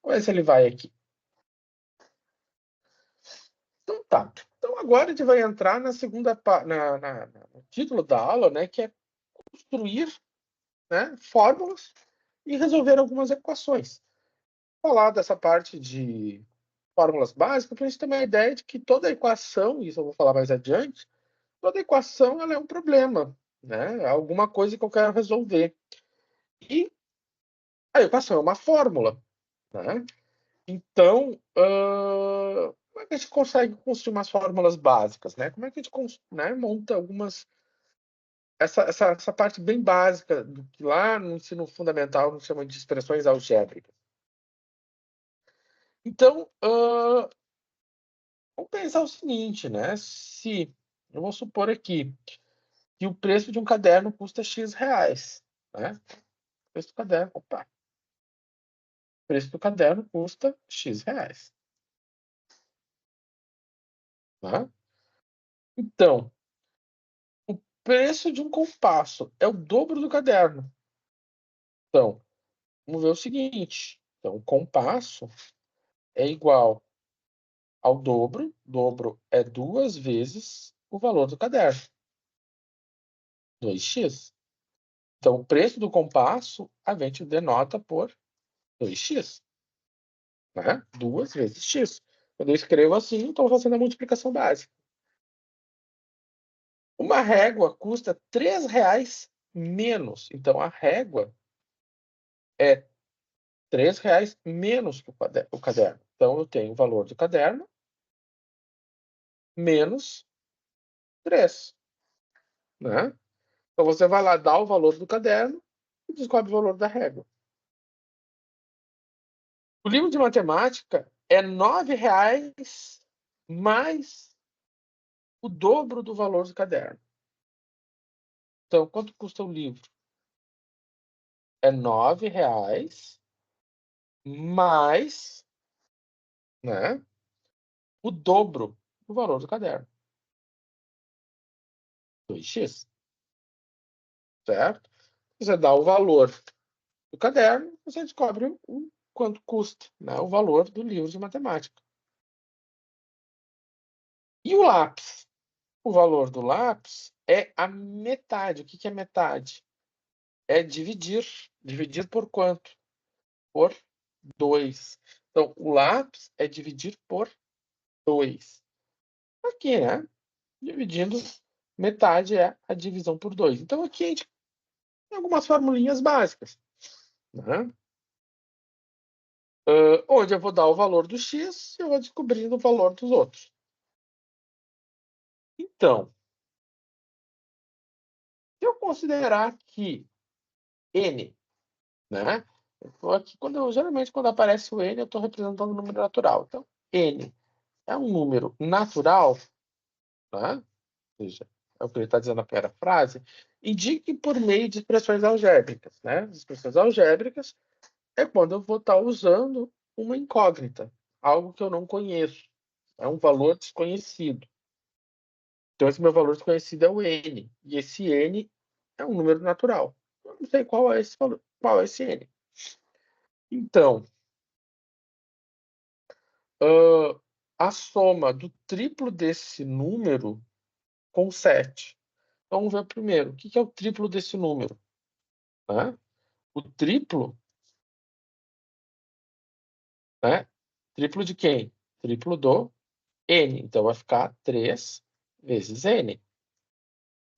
Vamos ver se ele vai aqui. Então tá. Então agora a gente vai entrar na segunda no título da aula, né, que é construir, né, fórmulas e resolver algumas equações. Falar dessa parte de fórmulas básicas para a gente ter uma ideia de que toda equação, isso eu vou falar mais adiante, toda equação ela é um problema, né? É alguma coisa que eu quero resolver. E a equação é uma fórmula, né? Então, como é que a gente consegue construir umas fórmulas básicas, né? Como é que a gente monta algumas... Essa parte bem básica do que lá no ensino fundamental nos chama de expressões algébricas. Então, vamos pensar o seguinte, né? Se eu vou supor aqui que o preço de um caderno custa X reais, né? O preço do caderno, opa, o preço do caderno custa X reais, né? Então, o preço de um compasso é o dobro do caderno. Então, vamos ver o seguinte. Então, o compasso é igual ao dobro. Dobro é 2 vezes o valor do caderno. 2x. Então, o preço do compasso a gente denota por 2x. Né? 2 vezes x. Quando eu escrevo assim, estou fazendo a multiplicação básica. Uma régua custa R$3 menos. Então, a régua é R$3 menos que o caderno. Então, eu tenho o valor do caderno menos 3. Né? Então, você vai lá dar o valor do caderno e descobre o valor da régua. O livro de matemática é R$9 mais o dobro do valor do caderno. Então, quanto custa o livro? É R$9 mais, né, o dobro do valor do caderno. 2x, certo? Você dá o valor do caderno, você descobre o quanto custa, né, o valor do livro de matemática. E o lápis? O valor do lápis é a metade. O que é metade? É dividir. Dividir por quanto? Por 2. Então, o lápis é dividir por 2. Aqui, né? Dividindo, metade é a divisão por 2. Então, aqui a gente tem algumas formulinhas básicas, né? Onde eu vou dar o valor do x e eu vou descobrindo o valor dos outros. Então, se eu considerar que n, né? Aqui, geralmente, quando aparece o n, eu estou representando o número natural. Então, n é um número natural, né? Ou seja, é o que ele está dizendo na primeira frase, indique por meio de expressões algébricas, né? As expressões algébricas é quando eu vou estar usando uma incógnita, algo que eu não conheço, é um valor desconhecido. Então, esse meu valor desconhecido é o n, e esse n é um número natural. Eu não sei qual é esse valor, qual é esse n. Então, a soma do triplo desse número com 7. Então, vamos ver primeiro, o que é o triplo desse número? Né? O triplo, né? Triplo de quem? Triplo do n. Então, vai ficar 3 vezes n.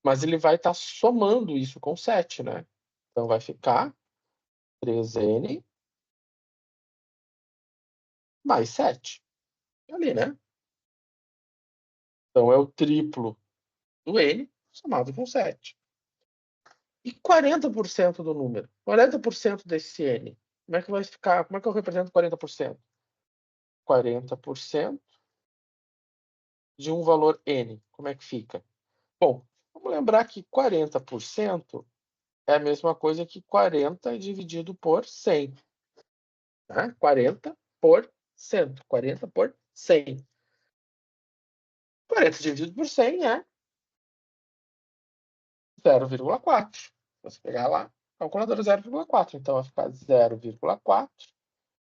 Mas ele vai estar somando isso com 7, né? Então, vai ficar 3n mais 7. Ali, né? Então, é o triplo do n somado com 7. E 40% do número? 40% desse n. Como é que vai ficar? Como é que eu represento 40%? 40% de um valor n. Como é que fica? Bom, vamos lembrar que 40% é a mesma coisa que 40 dividido por 100. Né? 40%. 40 por 100. 40 dividido por 100 é 0,4. Você pegar lá, calculadora 0,4. Então, vai ficar 0,4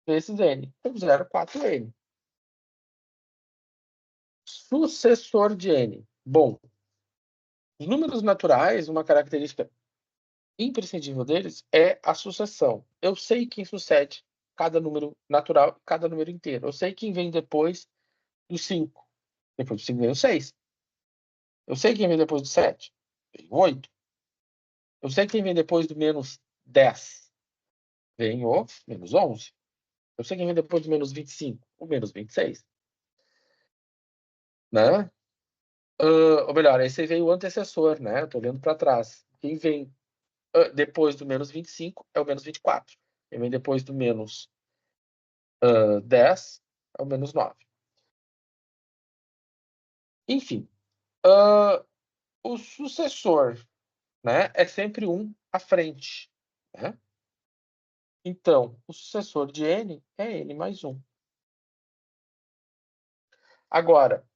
vezes n. Então, 0,4n. Sucessor de n. Bom, os números naturais, uma característica imprescindível deles é a sucessão. Eu sei quem sucede cada número natural, cada número inteiro. Eu sei quem vem depois do 5. Depois do 5 vem o 6. Eu sei quem vem depois do 7. Vem o 8. Eu sei quem vem depois do menos 10. Vem o menos 11. Eu sei quem vem depois do menos 25. O menos 26. Né? Ou melhor, esse veio o antecessor, né? Eu tô olhando para trás. Quem vem depois do menos 25 é o menos 24. Quem vem depois do menos 10 é o menos 9. Enfim, o sucessor, né, é sempre um à frente. Né? Então, o sucessor de n é n mais 1. Agora,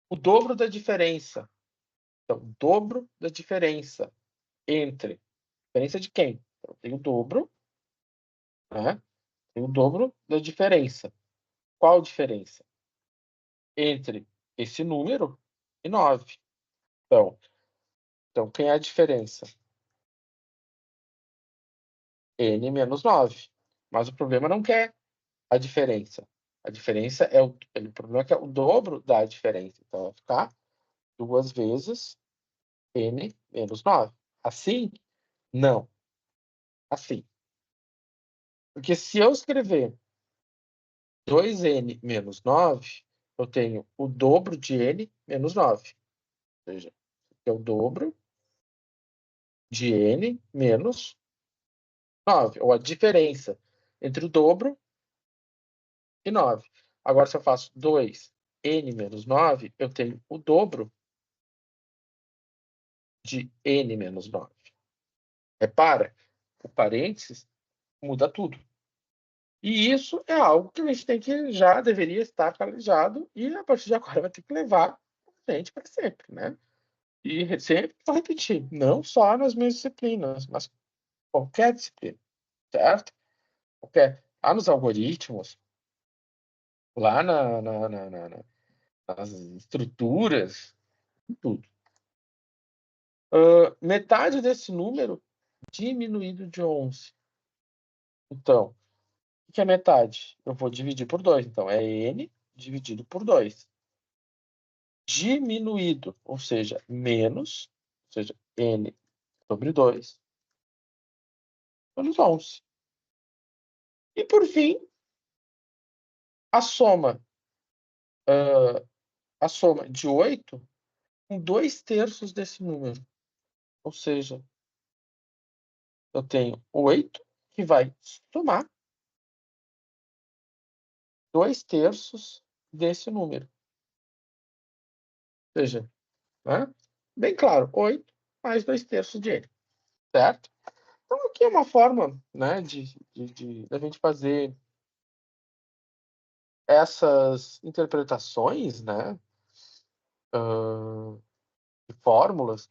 o dobro da diferença. Então, o dobro da diferença entre... Diferença de quem? Então, tem o dobro, né? Tem o dobro da diferença. Qual diferença? Entre esse número e 9. Então quem é a diferença? N menos 9. Mas o problema não quer a diferença. A diferença é o problema é que é o dobro da diferença. Então vai ficar 2 vezes N menos 9. Assim? Não. Assim. Porque se eu escrever 2n menos 9, eu tenho o dobro de n menos 9. Ou seja, é o dobro de n menos 9, ou a diferença entre o dobro e 9. Agora, se eu faço 2n menos 9, eu tenho o dobro de n menos 9. Repara, o parênteses muda tudo. E isso é algo que a gente tem que já deveria estar calejado e a partir de agora vai ter que levar a gente para sempre, né? E sempre vou repetir, não só nas minhas disciplinas, mas qualquer disciplina, certo? Qualquer. Lá nos algoritmos, lá nas estruturas, tudo. Metade desse número diminuído de 11. Então, o que é metade? Eu vou dividir por 2. Então, é n dividido por 2. Diminuído, ou seja, menos, ou seja, n sobre 2, menos 11. E, por fim, a soma, a soma de 8 com 2/3 desse número. Ou seja, eu tenho 8 que vai somar 2/3 desse número. Ou seja, né? Bem claro, 8 mais 2/3 de n, certo? Então, aqui é uma forma, né, da gente fazer essas interpretações, né, de fórmulas.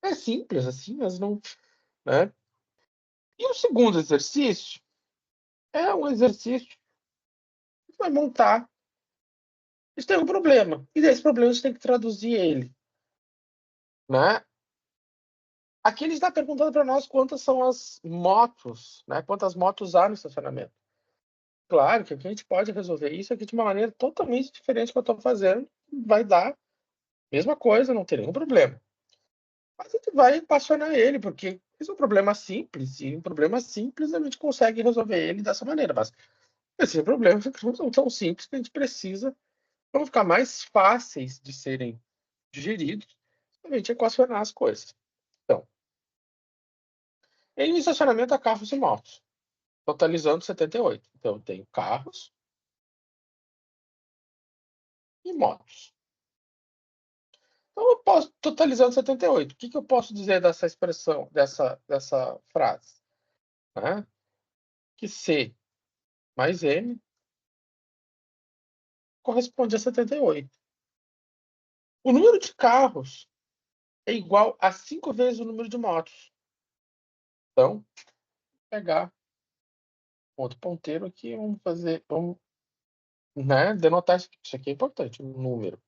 É simples assim, mas não, né? E o segundo exercício é um exercício que vai montar. A gente tem um problema, e desse problema a gente tem que traduzir ele, né? Aqui ele está perguntando para nós quantas são as motos, né? Quantas motos há no estacionamento. Claro que aqui a gente pode resolver isso aqui de uma maneira totalmente diferente que eu estou fazendo. Vai dar a mesma coisa, não tem nenhum problema. Mas a gente vai equacionar ele, porque esse é um problema simples, e um problema simples a gente consegue resolver ele dessa maneira. Mas esses problemas são tão simples que a gente precisa, vão ficar mais fáceis de serem digeridos, a gente equacionar as coisas. Então, em estacionamento há carros e motos, totalizando 78. Então, eu tenho carros e motos. Então, eu posso, totalizando 78. O que eu posso dizer dessa expressão, dessa frase? Né? Que C mais M corresponde a 78. O número de carros é igual a 5 vezes o número de motos. Então, vou pegar outro ponteiro aqui, vamos, né, denotar isso aqui é importante, o número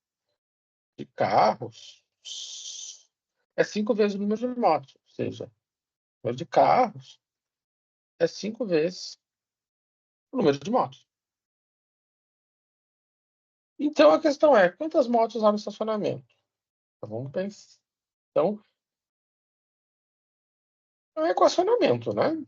de carros é 5 vezes o número de motos, ou seja, o número de carros é 5 vezes o número de motos. Então, a questão é, quantas motos há no estacionamento? Então, vamos pensar. Então, é um equacionamento, né?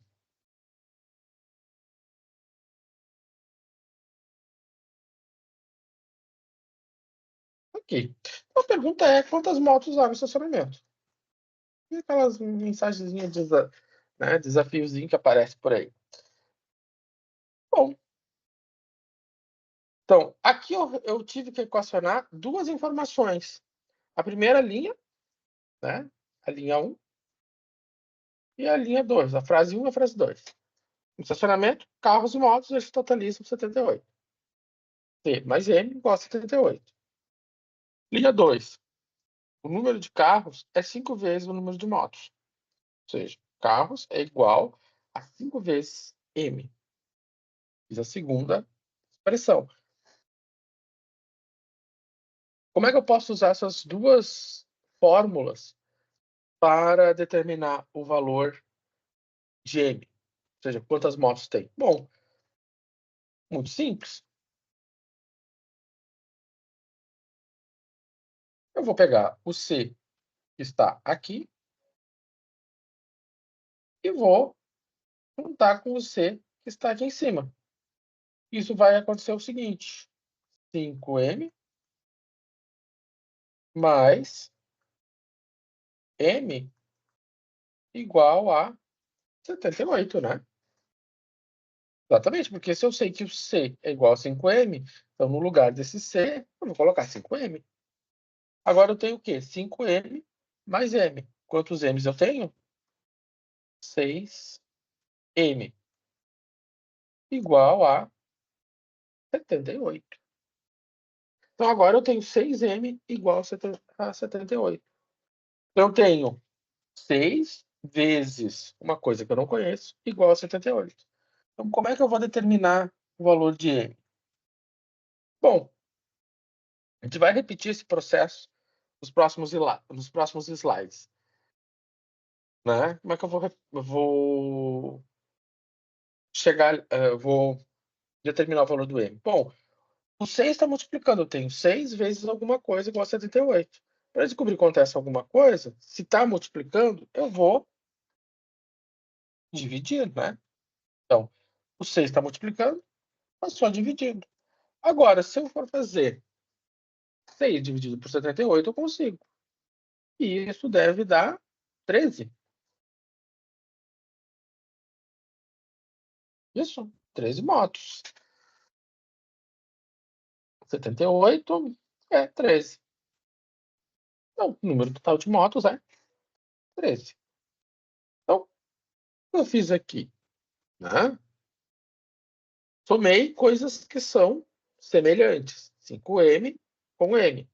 Ok. Então, a pergunta é, quantas motos há no estacionamento? E aquelas mensagenzinhas né, desafiozinho que aparece por aí. Bom, então, aqui eu tive que equacionar duas informações. A primeira linha, né, a linha 1, e a linha 2, a frase 1 e a frase 2. No estacionamento, carros e motos, eles totalizam 78. T mais M igual a 78. Linha 2. O número de carros é 5 vezes o número de motos. Ou seja, carros é igual a 5 vezes M. Fiz a segunda expressão. Como é que eu posso usar essas duas fórmulas para determinar o valor de M? Ou seja, quantas motos tem? Bom, muito simples. Eu vou pegar o C que está aqui e vou juntar com o C que está aqui em cima. Isso vai acontecer o seguinte: 5M mais M igual a 78, né? Exatamente, porque se eu sei que o C é igual a 5M, então no lugar desse C, eu vou colocar 5M. Agora eu tenho o quê? 5M mais M. Quantos M's eu tenho? 6M igual a 78. Então agora eu tenho 6M igual a 78. Então eu tenho 6 vezes uma coisa que eu não conheço igual a 78. Então como é que eu vou determinar o valor de M? Bom, a gente vai repetir esse processo nos próximos slides. Né? Como é que eu vou chegar, vou determinar o valor do M? Bom, o 6 está multiplicando, eu tenho 6 vezes alguma coisa igual a 78. Para descobrir quanto é essa alguma coisa, se está multiplicando, eu vou dividir, né? Então, o 6 está multiplicando, eu só dividindo. Agora, se eu for fazer 6 dividido por 78, eu consigo. E isso deve dar 13. Isso, 13 motos. 78 é 13. Então, o número total de motos é 13. Então, eu fiz aqui, né? Somei coisas que são semelhantes. 5M com M.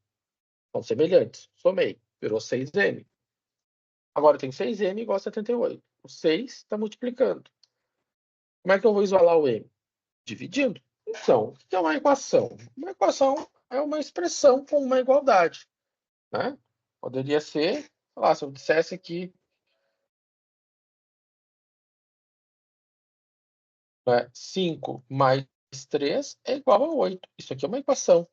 São semelhantes. Somei. Virou 6M. Agora eu tenho 6M igual a 78. O 6 está multiplicando. Como é que eu vou isolar o M? Dividindo. Então, o que é uma equação? Uma equação é uma expressão com uma igualdade. Né? Poderia ser, sei lá, se eu dissesse que 5 mais 3 é igual a 8. Isso aqui é uma equação.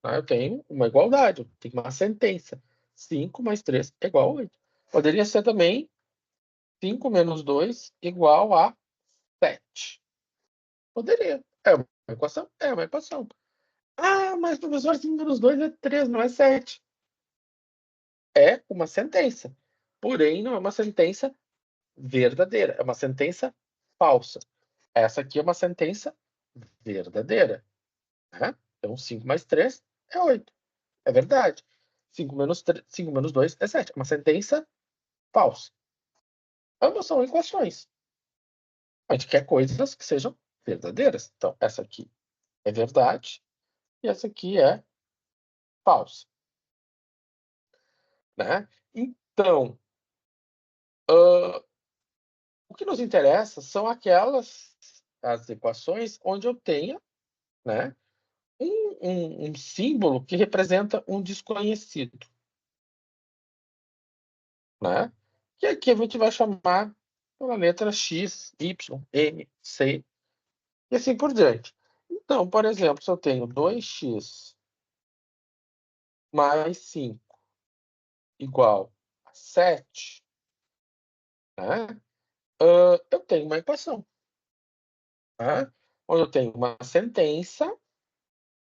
Tá? Eu tenho uma igualdade, eu tenho uma sentença. 5 mais 3 é igual a 8. Poderia ser também 5 menos 2 igual a 7. Poderia. É uma equação? É uma equação. Ah, mas professor, 5 menos 2 é 3, não é 7. É uma sentença. Porém, não é uma sentença verdadeira. É uma sentença falsa. Essa aqui é uma sentença verdadeira. Né? Então, 5 mais 3 é 8. É verdade. 5 menos 2 é 7. É uma sentença falsa. Ambas são equações. A gente quer coisas que sejam verdadeiras. Então, essa aqui é verdade e essa aqui é falsa. Né? Então, o que nos interessa são aquelas as equações onde eu tenha, né, um símbolo que representa um desconhecido, né? Que aqui a gente vai chamar pela letra X, Y, M, C e assim por diante. Então, por exemplo, se eu tenho 2x mais 5 igual a 7, né? Eu tenho uma equação, né? Onde eu tenho uma sentença,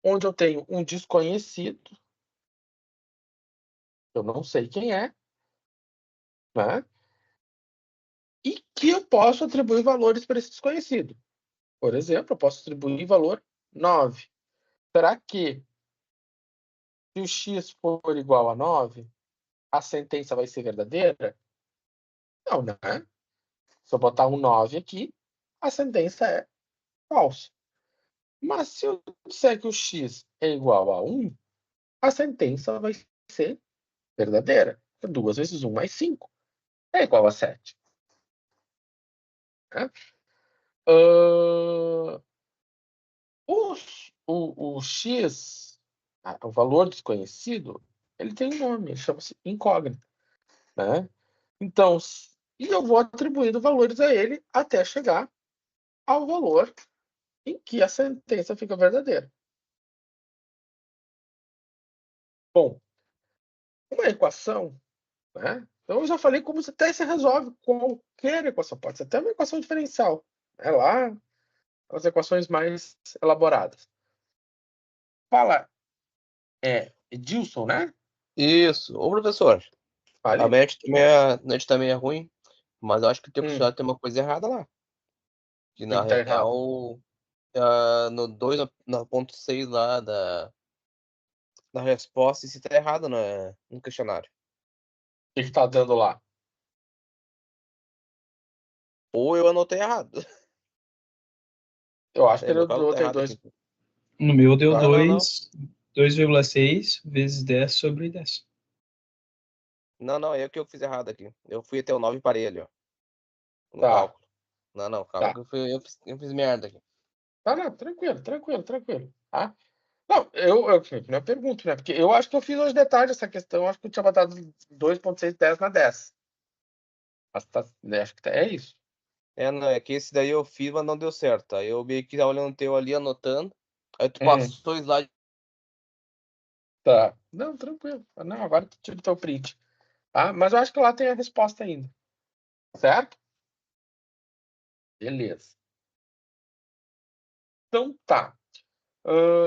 onde eu tenho um desconhecido, eu não sei quem é, né? E que eu posso atribuir valores para esse desconhecido. Por exemplo, eu posso atribuir valor 9. Será que, se o x for igual a 9, a sentença vai ser verdadeira? Não, né? Se eu botar um 9 aqui, a sentença é falsa. Mas se eu disser que o x é igual a 1, a sentença vai ser verdadeira. 2 vezes 1 mais 5 é igual a 7. Né? O x, o valor desconhecido, ele tem um nome, ele chama-se incógnito. Né? Então, e eu vou atribuindo valores a ele até chegar ao valor em que a sentença fica verdadeira. Bom, uma equação, né? Então eu já falei como você até se resolve qualquer equação, pode ser até uma equação diferencial, né? Lá, as equações mais elaboradas. Fala, Edilson, né? Isso. Ô, professor, a Fale. net também é ruim, mas eu acho que tem uma coisa errada lá. Que Tem na que estar errado. real, no 2, na ponto 6 lá da resposta, isso tá errado no questionário. O que está dando lá? Ou eu anotei errado. Eu acho que Meu cálculo tá tem errado aqui. dois. No meu deu Não. 2,6 vezes 10 sobre 10. Não, é o que eu fiz errado aqui. Eu fui até o 9 e parei ali, ó, no Tá, cálculo. Não, calma tá. que eu fiz merda aqui. Tá, não, tranquilo, tranquilo, tranquilo. Tá? Não, eu pergunto, né? Porque eu acho que eu fiz hoje de tarde essa questão. Eu acho que eu tinha botado 2,610 na 10. Mas tá, né, acho que é isso. Não, é que esse daí eu fiz, mas não deu certo. Aí eu meio que tava olhando o teu ali, anotando. Aí tu Hum, passou o slide. tá. Não, tranquilo. Não, agora tu tira o teu print. Tá? Mas eu acho que lá tem a resposta ainda. Certo? Beleza. Então tá.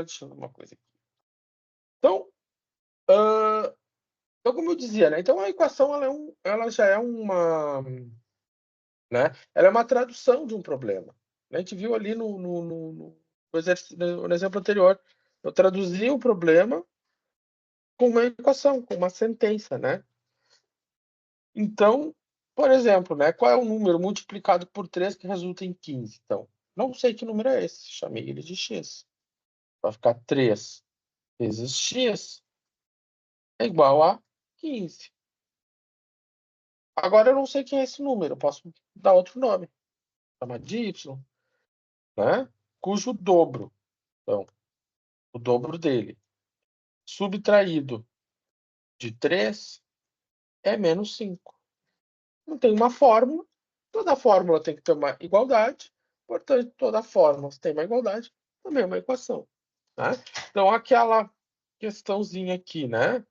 Deixa eu ver uma coisa aqui. Então, então, como eu dizia, né? Então a equação ela já é uma, né? Ela é uma tradução de um problema. A gente viu ali no exemplo anterior. Eu traduzi o problema com uma equação, com uma sentença, né? Então, por exemplo, né? Qual é o número multiplicado por 3 que resulta em 15? Então, não sei que número é esse. Chamei ele de x. Vai ficar 3 vezes x é igual a 15. Agora eu não sei quem é esse número. Eu posso dar outro nome. Chamar de y, né? Cujo dobro. Então, o dobro dele, subtraído de 3 é menos 5. Não tem uma fórmula. Toda fórmula tem que ter uma igualdade. Portanto, toda fórmula, se tem uma igualdade, também é uma equação. Né? Então, aquela questãozinha aqui, né?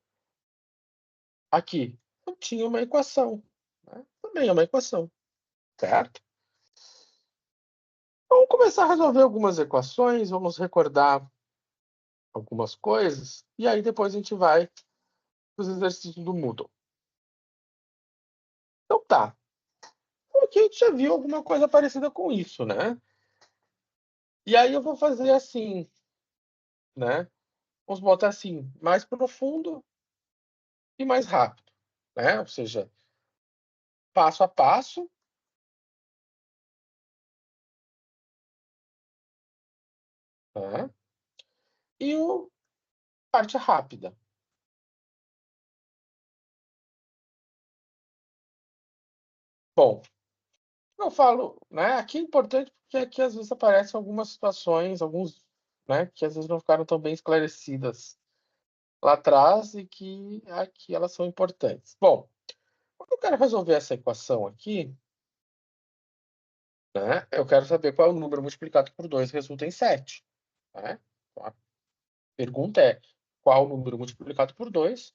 Aqui, eu tinha uma equação. Né? Também é uma equação. Certo? Vamos começar a resolver algumas equações, vamos recordar algumas coisas, e aí depois a gente vai para os exercícios do Moodle. Então tá. Aqui a gente já viu alguma coisa parecida com isso, né? E aí eu vou fazer assim, né? Vamos botar assim, mais profundo e mais rápido, né? Ou seja, passo a passo. Tá? E o parte rápida. Bom, Eu falo, né? Aqui é importante porque aqui às vezes aparecem algumas situações, né, que às vezes não ficaram tão bem esclarecidas lá atrás e que aqui elas são importantes. Bom, quando eu quero resolver essa equação aqui, né, eu quero saber qual é o número multiplicado por 2 resulta em 7. Né? Então, a pergunta é, qual número multiplicado por 2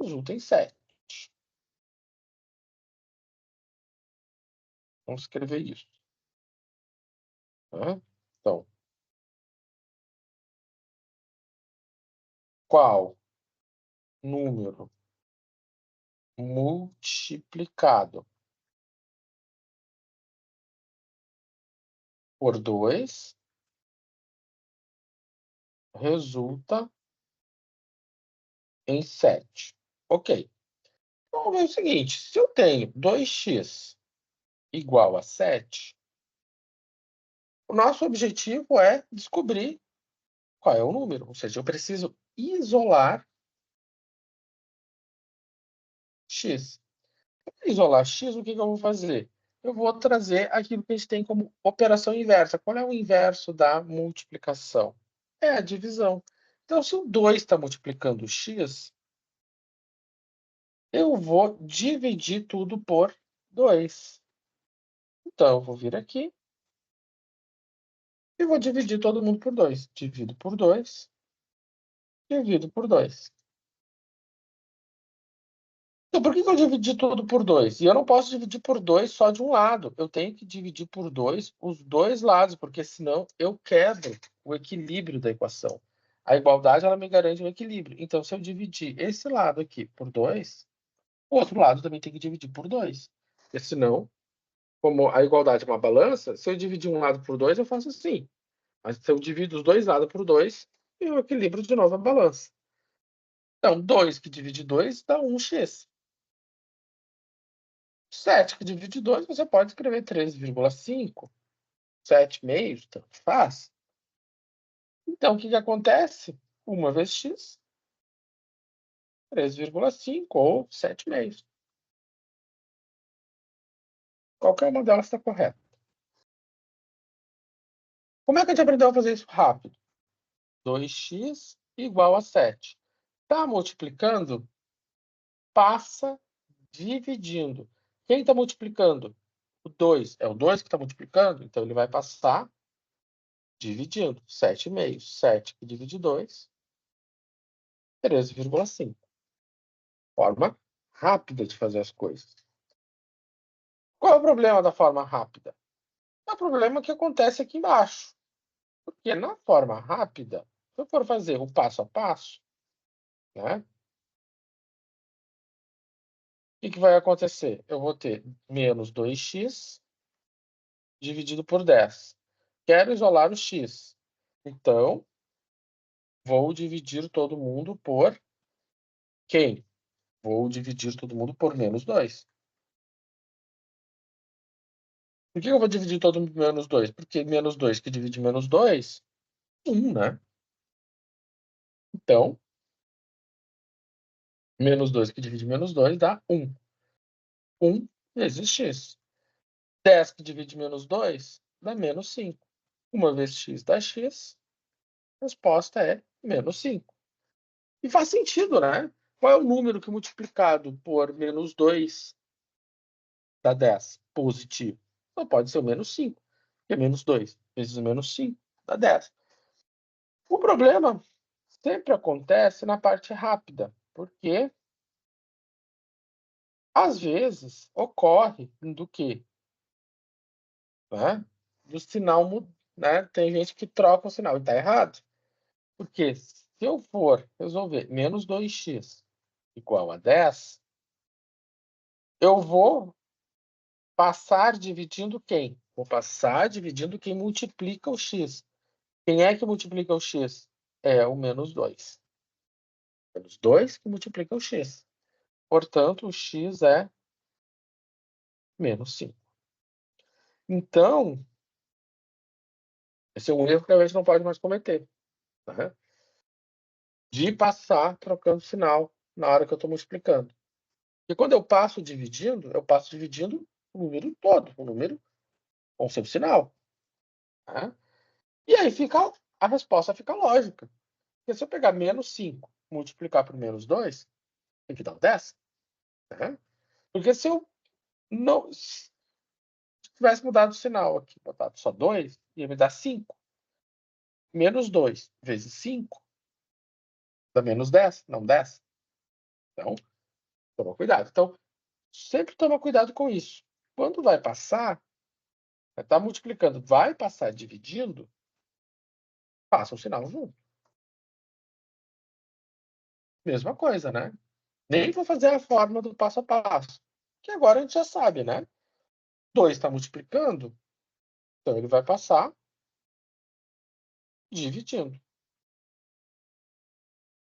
resulta em 7? Vamos escrever isso. Né? Então, qual número multiplicado por 2 resulta em 7? Ok. Então, vamos ver o seguinte. Se eu tenho 2x igual a 7, o nosso objetivo é descobrir qual é o número. Ou seja, eu preciso isolar x. Para isolar x, o que eu vou fazer? Eu vou trazer aquilo que a gente tem como operação inversa. Qual é o inverso da multiplicação? É a divisão. Então, se o 2 está multiplicando x, eu vou dividir tudo por 2. Então, eu vou vir aqui e vou dividir todo mundo por 2. Divido por 2, divido por 2. Então, por que eu dividi tudo por 2? E eu não posso dividir por 2 só de um lado. Eu tenho que dividir por 2 os dois lados, porque senão eu quebro o equilíbrio da equação. A igualdade, ela me garante o equilíbrio. Então, se eu dividir esse lado aqui por 2, o outro lado também tem que dividir por 2. Porque senão, como a igualdade é uma balança, se eu dividir um lado por 2, eu faço assim. Mas se eu divido os dois lados por 2, eu equilibro de novo a balança. Então, 2 que divide 2 dá 1x. 7 que divide 2, você pode escrever 13,5, 7 meios, tanto faz. Então, o que acontece? 1 vezes x, 13,5 ou 7 meios. Qualquer uma delas está correta. Como é que a gente aprendeu a fazer isso rápido? 2x igual a 7. Está multiplicando? Passa dividindo. Quem está multiplicando? O 2. É o 2 que está multiplicando? Então, ele vai passar dividindo. 7 meios. 7 que divide 2, 13,5. Forma rápida de fazer as coisas. Qual é o problema da forma rápida? É o problema que acontece aqui embaixo. Porque na forma rápida, se eu for fazer o passo a passo, né, o que vai acontecer? Eu vou ter menos 2x dividido por 10. Quero isolar o x. Então, vou dividir todo mundo por quem? Vou dividir todo mundo por menos 2. Por que eu vou dividir todo mundo por menos 2? Porque menos 2 que divide menos 2, 1, né? Então, menos 2 que divide menos 2 dá 1. 1 vezes x. 10 que divide menos 2 dá menos 5. 1 vezes x dá x. A resposta é menos 5. E faz sentido, né? Qual é o número que multiplicado por menos 2 dá 10? Positivo. Só pode ser o menos 5. Que é menos 2 vezes menos 5 dá 10. O problema sempre acontece na parte rápida, porque às vezes ocorre do quê? Né? Do sinal, né? Tem gente que troca o sinal e está errado. Porque se eu for resolver menos 2x igual a 10, eu vou passar dividindo quem? Vou passar dividindo quem multiplica o x. Quem é que multiplica o x? É o menos 2. Menos 2 que multiplica o x. Portanto, o x é menos 5. Então, esse é um erro que a gente não pode mais cometer. Né? De passar trocando sinal na hora que eu estou multiplicando. E quando eu passo dividindo o número todo, o número com seu sinal. Né? E aí a resposta fica lógica. Porque se eu pegar menos 5 multiplicar por menos 2, tem que dar um 10. Né? Porque se eu não se tivesse mudado o sinal aqui, botado só 2, ia me dar 5. Menos 2 vezes 5 dá menos 10, não 10. Então, toma cuidado. Então, sempre toma cuidado com isso. Quando vai passar, está multiplicando, vai passar dividindo, passa o sinal junto. Mesma coisa, né? Nem vou fazer a forma do passo a passo, que agora a gente já sabe, né? 2 está multiplicando, então ele vai passar dividindo.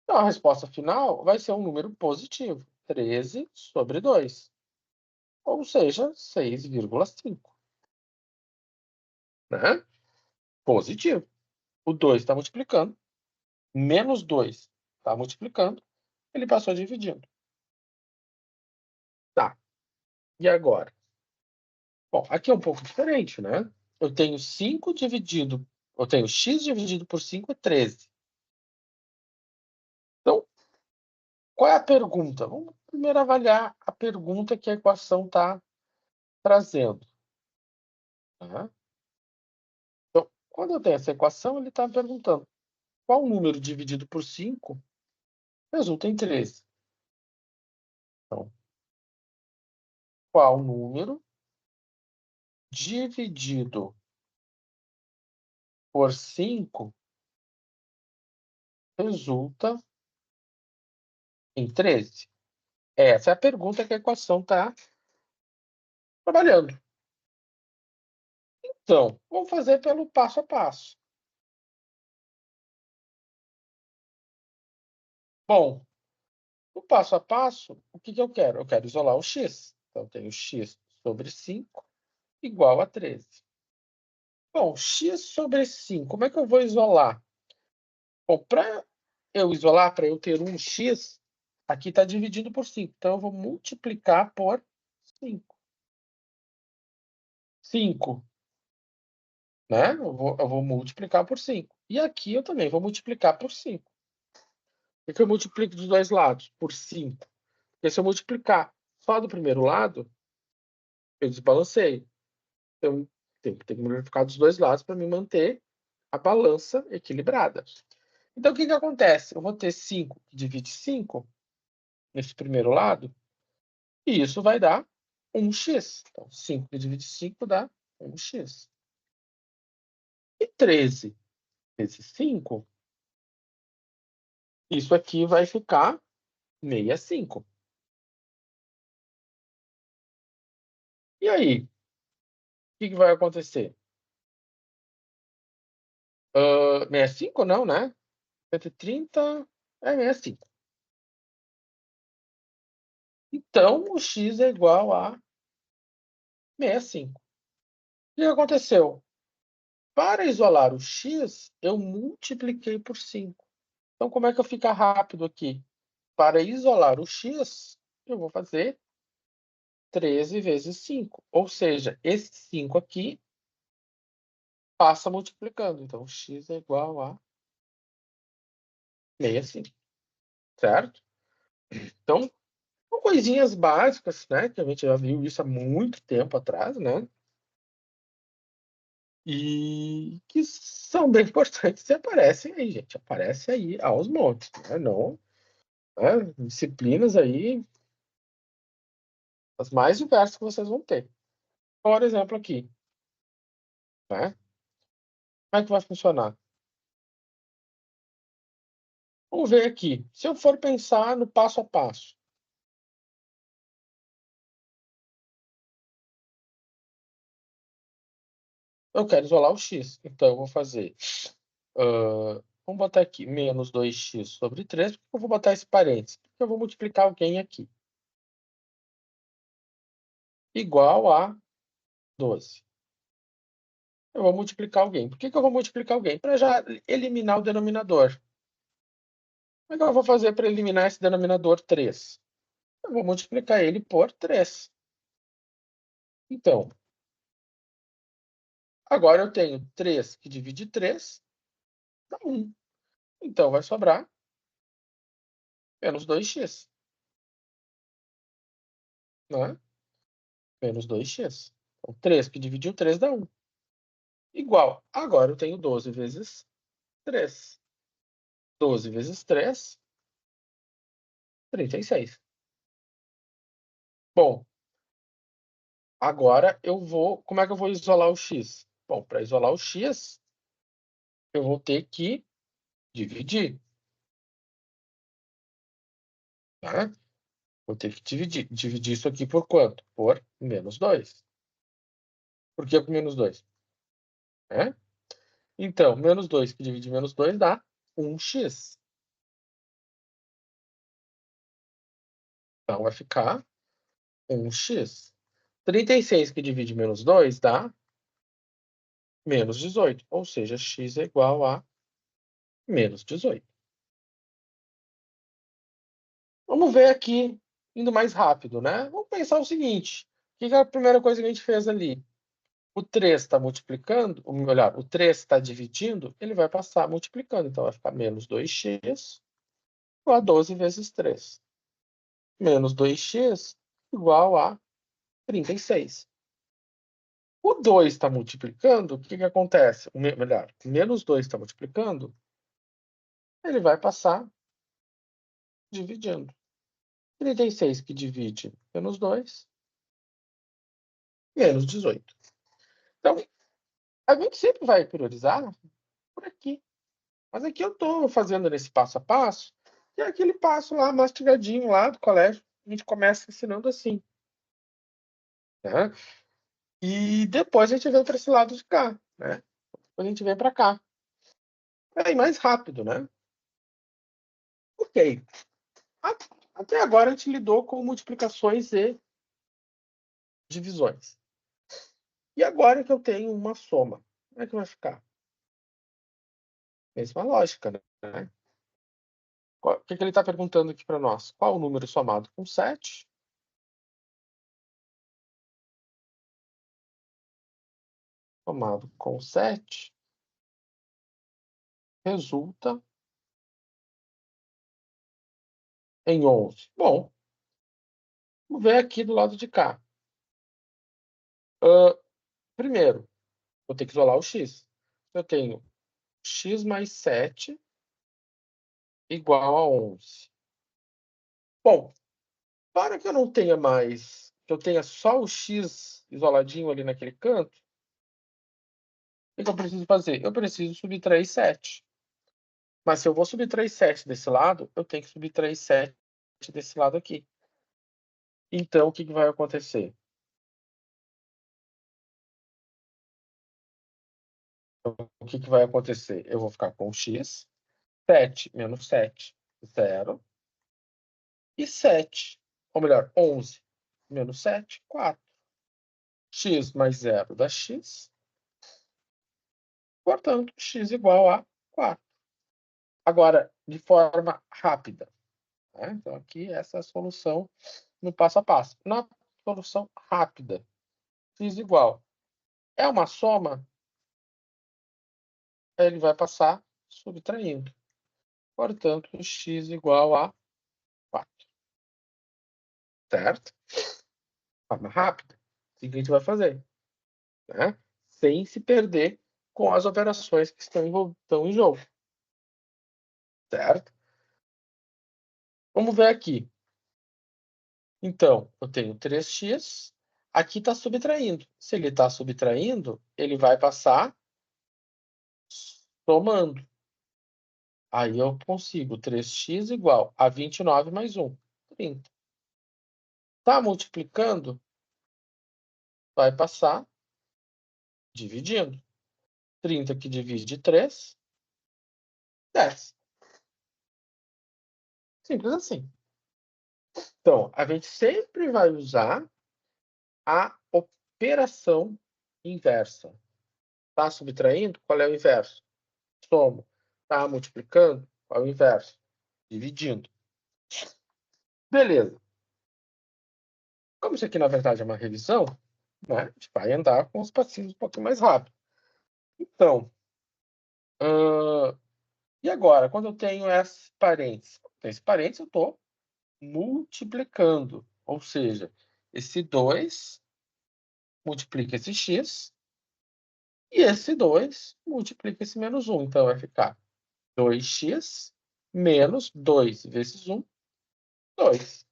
Então, a resposta final vai ser um número positivo, 13 sobre 2, ou seja, 6,5. Né? Positivo. O 2 está multiplicando, menos 2 está multiplicando, ele passou dividindo. Tá. E agora? Bom, aqui é um pouco diferente, né? Eu tenho 5 dividido, eu tenho x dividido por 5 é 13. Então, qual é a pergunta? Vamos primeiro avaliar a pergunta que a equação está trazendo. Tá? Então, quando eu tenho essa equação, ele está me perguntando qual número dividido por 5 resulta em 13. Então, qual número dividido por 5 resulta em 13? Essa é a pergunta que a equação está trabalhando. Então, vamos fazer pelo passo a passo. Bom, no passo a passo, o que eu quero? Eu quero isolar o x. Então, eu tenho x sobre 5 igual a 13. Bom, x sobre 5, como é que eu vou isolar? Bom, para eu isolar, para eu ter um x, aqui está dividido por 5. Então, eu vou multiplicar por 5. 5, né? Eu vou multiplicar por 5. E aqui eu também vou multiplicar por 5. Por que eu multiplico dos dois lados? Por 5. Porque se eu multiplicar só do primeiro lado, eu desbalanceio. Então, tenho que multiplicar dos dois lados para me manter a balança equilibrada. Então, o que acontece? Eu vou ter 5 que divide 5 nesse primeiro lado, e isso vai dar 1x. Então, 5 que divide 5 dá 1x. E 13 vezes 5, isso aqui vai ficar 65. E aí, o que vai acontecer? 65 não, né? 130 é 65. Então, o x é igual a 65. O que aconteceu? Para isolar o x, eu multipliquei por 5. Então, como é que eu fico rápido aqui? Para isolar o x, eu vou fazer 13 vezes 5. Ou seja, esse 5 aqui passa multiplicando. Então, x é igual a 65. Certo? Então, são coisinhas básicas, né? Que a gente já viu isso há muito tempo atrás, né? E que são bem importantes e aparecem aí, gente. Aparece aí aos montes, né? Não, né? Disciplinas aí, as mais diversas que vocês vão ter. Por exemplo, aqui, né? Como é que vai funcionar? Vamos ver aqui. Se eu for pensar no passo a passo, eu quero isolar o x. Então, eu vou fazer... vamos botar aqui menos 2x sobre 3. Por que eu vou botar esse parênteses? Porque eu vou multiplicar alguém aqui. Igual a 12. Eu vou multiplicar alguém. Por que eu vou multiplicar alguém? Para já eliminar o denominador. Como é que eu vou fazer para eliminar esse denominador 3? Eu vou multiplicar ele por 3. Então, Agora eu tenho 3 que divide 3, dá 1. Então, vai sobrar menos 2x. Né? Menos 2x. Então, 3 que dividiu 3 dá 1. Igual. Agora eu tenho 12 vezes 3. 12 vezes 3, 36. Bom, agora eu vou... Como é que eu vou isolar o x? Bom, para isolar o x, eu vou ter que dividir. Tá? Vou ter que dividir. Dividir isso aqui por quanto? Por menos 2. Por que por menos 2? É? Então, menos 2 que divide menos 2 dá 1x. Então, vai ficar 1x. 36 que divide menos 2 dá menos 18. Ou seja, x é igual a menos 18. Vamos ver aqui, indo mais rápido, né? Vamos pensar o seguinte. O que é a primeira coisa que a gente fez ali? O 3 está multiplicando, ou melhor, o 3 está dividindo, ele vai passar multiplicando. Então, vai ficar menos 2x igual a 12 vezes 3. Menos 2x igual a 36. O 2 está multiplicando, o que acontece? Melhor, menos 2 está multiplicando, ele vai passar dividindo. 36 que divide menos 2, menos 18. Então, a gente sempre vai priorizar por aqui. Mas aqui eu estou fazendo nesse passo a passo, que é aquele passo lá, mastigadinho lá do colégio. A gente começa ensinando assim. Né? E depois a gente vem para esse lado de cá. Né? Depois a gente vem para cá. É mais rápido, né? Ok. Até agora a gente lidou com multiplicações e divisões. E agora que eu tenho uma soma, como é que vai ficar? Mesma lógica, né? O que ele está perguntando aqui para nós? Qual o número somado com 7? Somado com 7 resulta em 11. Bom, vamos ver aqui do lado de cá. Primeiro, vou ter que isolar o x. Eu tenho x mais 7 igual a 11. Bom, para que eu não tenha mais, que eu tenha só o x isoladinho ali naquele canto, o que eu preciso fazer? Eu preciso subtrair 7. Mas se eu vou subtrair 7 desse lado, eu tenho que subtrair 7 desse lado aqui. Então, o que vai acontecer? O que vai acontecer? Eu vou ficar com x, 7 menos 7, 0. E 7, ou melhor, 11 menos 7, 4. X mais 0 dá x. Portanto, x igual a 4. Agora, de forma rápida. Né? Então, aqui, essa é a solução no passo a passo. Na solução rápida, x igual. É uma soma, ele vai passar subtraindo. Portanto, x igual a 4. Certo? Forma rápida. Assim que a gente vai fazer. Né? Sem se perder com as operações que estão em jogo. Certo? Vamos ver aqui. Então, eu tenho 3x. Aqui está subtraindo. Se ele está subtraindo, ele vai passar somando. Aí eu consigo 3x igual a 29 mais 1, 30. Está multiplicando, vai passar dividindo. 30 que divide 3, 10. Simples assim. Então, a gente sempre vai usar a operação inversa. Está subtraindo? Qual é o inverso? Somo. Está multiplicando? Qual é o inverso? Dividindo. Beleza. Como isso aqui, na verdade, é uma revisão, né? A gente vai andar com os passinhos um pouquinho mais rápido. Então, e agora, quando eu tenho esse parênteses? Esse parênteses eu estou multiplicando. Ou seja, esse 2 multiplica esse x e esse 2 multiplica esse menos 1. Então, vai ficar 2x menos 2 vezes 1, 2.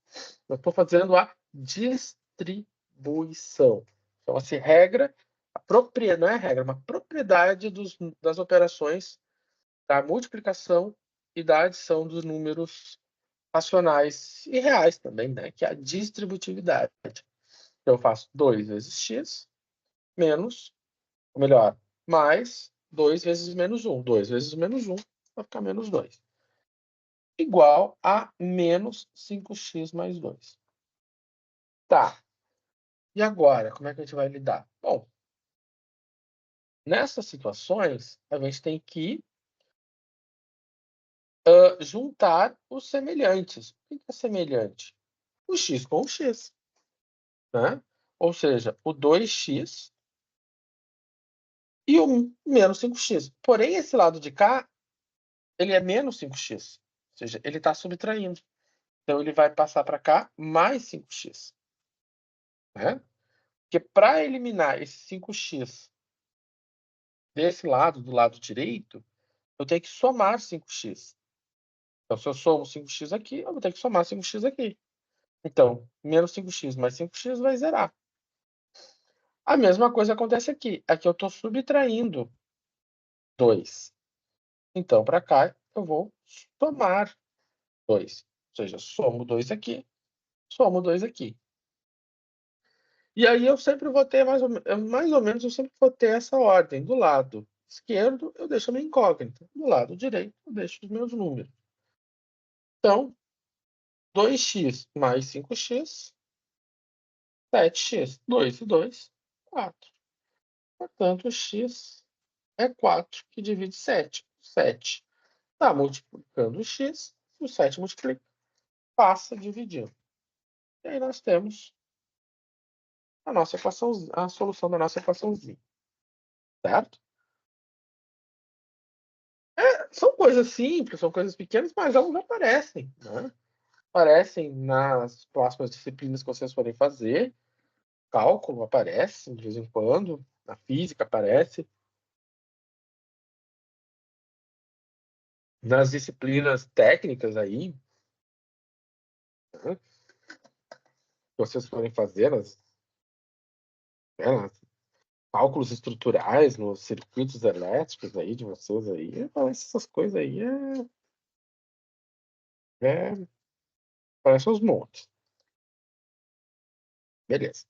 Eu estou fazendo a distribuição. Então, assim, regra, não é regra, uma propriedade das operações da multiplicação e da adição dos números racionais e reais também, né? Que é a distributividade. Então, eu faço 2 vezes x menos, ou melhor, mais 2 vezes menos 1. 2 vezes menos 1 vai ficar menos 2. Igual a menos 5x mais 2. Tá. E agora, como é que a gente vai lidar? Bom, nessas situações, a gente tem que juntar os semelhantes. O que é semelhante? O x com o x. Né? Ou seja, o 2x e o menos 5x. Porém, esse lado de cá, ele é menos 5x. Ou seja, ele está subtraindo. Então, ele vai passar para cá mais 5x. Né? Porque para eliminar esse 5x desse lado, do lado direito, eu tenho que somar 5x. Então, se eu somo 5x aqui, eu vou ter que somar 5x aqui. Então, menos 5x mais 5x vai zerar. A mesma coisa acontece aqui. Aqui eu estou subtraindo 2. Então, para cá, eu vou somar 2. Ou seja, somo 2 aqui, somo 2 aqui. E aí eu sempre vou ter, mais ou menos, eu sempre vou ter essa ordem. Do lado esquerdo, eu deixo a minha incógnita. Do lado direito, eu deixo os meus números. Então, 2x mais 5x, 7x. 2 e 2, 4. Portanto, o x é 4, que divide 7. 7 está multiplicando o x, o 7 multiplica, passa dividindo. E aí nós temos a nossa equação, a solução da nossa equaçãozinha. Certo? São coisas simples, são coisas pequenas, mas elas aparecem. Né? Aparecem nas próximas disciplinas que vocês forem fazer. Cálculo aparece de vez em quando, na física aparece. Nas disciplinas técnicas aí, né, que vocês forem fazer, nas cálculos estruturais, nos circuitos elétricos aí de vocês aí, essas coisas aí parecem uns montes. Beleza.